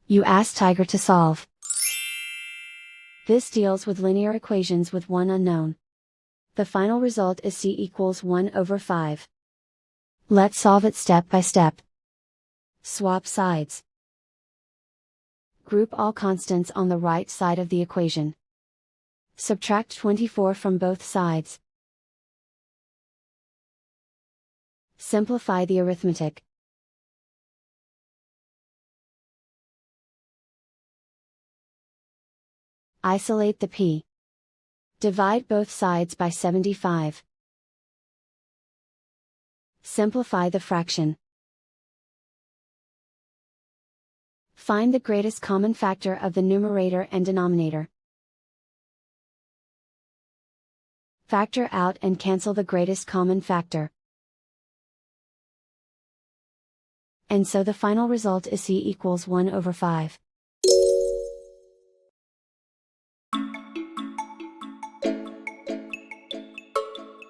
You ask Tiger to solve. This deals with linear equations with one unknown. The final result is c equals 1 over 5. Let's solve it step by step. Swap sides. Group all constants on the right side of the equation. Subtract 24 from both sides. Simplify the arithmetic. Isolate the p. Divide both sides by 75. Simplify the fraction. Find the greatest common factor of the numerator and denominator. Factor out and cancel the greatest common factor. And so the final result is c equals 1 over 5.